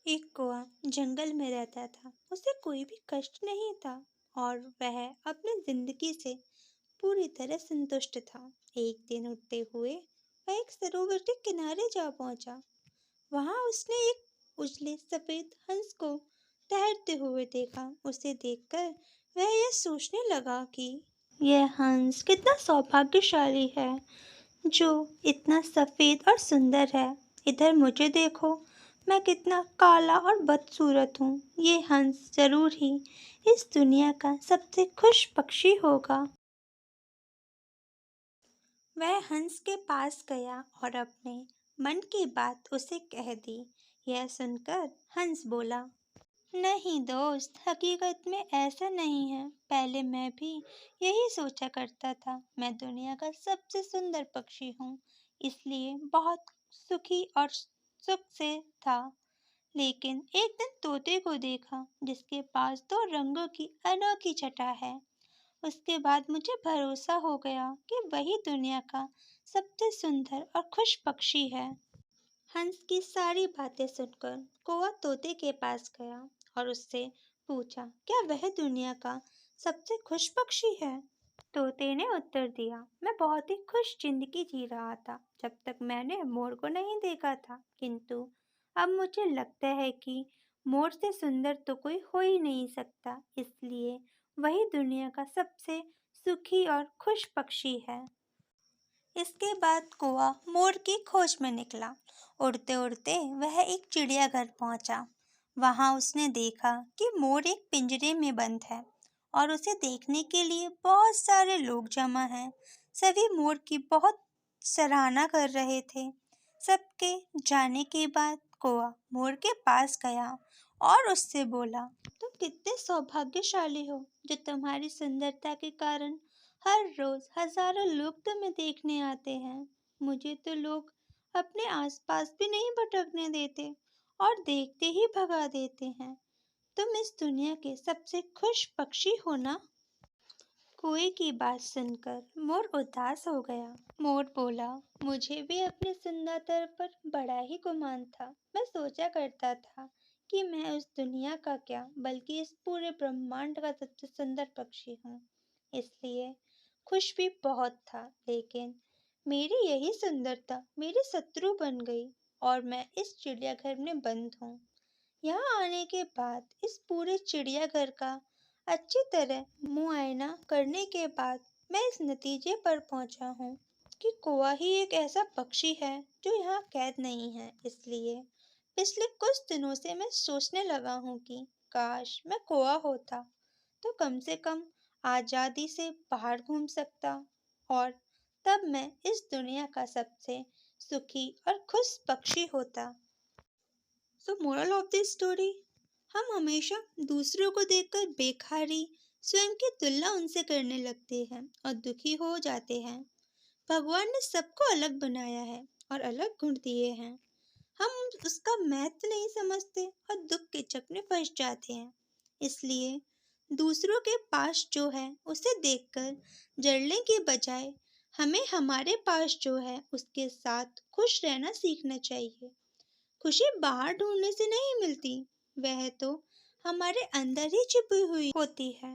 एक कौआ जंगल में रहता था। उसे कोई भी कष्ट नहीं था और वह अपनी जिंदगी से पूरी तरह संतुष्ट था। एक दिन उठते हुए वह एक सरोवर के किनारे जा पहुंचा। वहां उसने एक उजले सफेद हंस को तैरते हुए देखा। उसे देखकर वह यह सोचने लगा कि यह हंस कितना सौभाग्यशाली है जो इतना सफेद और सुंदर है। इधर मुझे देखो, मैं कितना काला और बदसूरत हूँ। ये हंस जरूर ही इस दुनिया का सबसे खुश पक्षी होगा। वह हंस के पास गया और अपने मन की बात उसे कह दी। यह सुनकर हंस बोला, नहीं दोस्त, हकीकत में ऐसा नहीं है। पहले मैं भी यही सोचा करता था। मैं दुनिया का सबसे सुंदर पक्षी हूँ, इसलिए बहुत सुखी और सुख से था। लेकिन एक दिन तोते को देखा जिसके पास दो रंगों की अनोखी छटा है। उसके बाद मुझे भरोसा हो गया कि वही दुनिया का सबसे सुंदर और खुश पक्षी है। हंस की सारी बातें सुनकर कौवा तोते के पास गया और उससे पूछा, क्या वह दुनिया का सबसे खुश पक्षी है? तोते ने उत्तर दिया, मैं बहुत ही खुश जिंदगी जी रहा था जब तक मैंने मोर को नहीं देखा था, किंतु अब मुझे लगता है कि मोर से सुंदर तो कोई हो ही नहीं सकता, इसलिए वही दुनिया का सबसे सुखी और खुश पक्षी है। इसके बाद कौवा मोर की खोज में निकला। उड़ते उड़ते वह एक चिड़ियाघर पहुंचा। वहां उसने देखा कि मोर एक पिंजरे में बंद है और उसे देखने के लिए बहुत सारे लोग जमा हैं। सभी मोर की बहुत सराहना कर रहे थे। सबके जाने के बाद कौवा मोर के पास गया और उससे बोला, तुम कितने सौभाग्यशाली हो जो तुम्हारी सुंदरता के कारण हर रोज हजारों लोग तुम्हें देखने आते हैं। मुझे तो लोग अपने आसपास भी नहीं भटकने देते और देखते ही भगा देते हैं। तुम इस दुनिया के सबसे खुश पक्षी हो ना? कोई की बात सुनकर मोर उदास हो गया। मोर बोला, मुझे भी अपनी सुंदरता पर बड़ा ही गुमान था। मैं सोचा करता था कि मैं उस दुनिया का क्या बल्कि इस पूरे ब्रह्मांड का सबसे सुंदर पक्षी हूँ। इसलिए खुश भी बहुत था, लेकिन मेरी यही सुंदरता मेरी शत्रु बन गई और मैं इस चिड़ियाघर में बंद हूँ। यहाँ आने के बाद इस पूरे चिड़ियाघर का अच्छी तरह मुआयना करने के बाद मैं इस नतीजे पर पहुंचा हूँ कि कौवा ही एक ऐसा पक्षी है जो यहाँ कैद नहीं है। इसलिए पिछले कुछ दिनों से मैं सोचने लगा हूँ कि काश मैं कौवा होता तो कम से कम आजादी से बाहर घूम सकता और तब मैं इस दुनिया का सबसे सुखी और खुश पक्षी होता। सो मोरल ऑफ द स्टोरी, हम हमेशा दूसरों को देखकर बेखारी, स्वयं की तुलना उनसे करने लगते हैं और दुखी हो जाते हैं। भगवान ने सबको अलग बनाया है और अलग गुण दिए हैं। हम उसका महत्व नहीं समझते और दुख के चक्कर में फंस जाते हैं। इसलिए दूसरों के पास जो है उसे देखकर जलने के बजाय हमें हमारे पास जो है उसके साथ खुश रहना सीखना चाहिए। खुशी बाहर ढूंढने से नहीं मिलती, वह तो हमारे अंदर ही छिपी हुई होती है।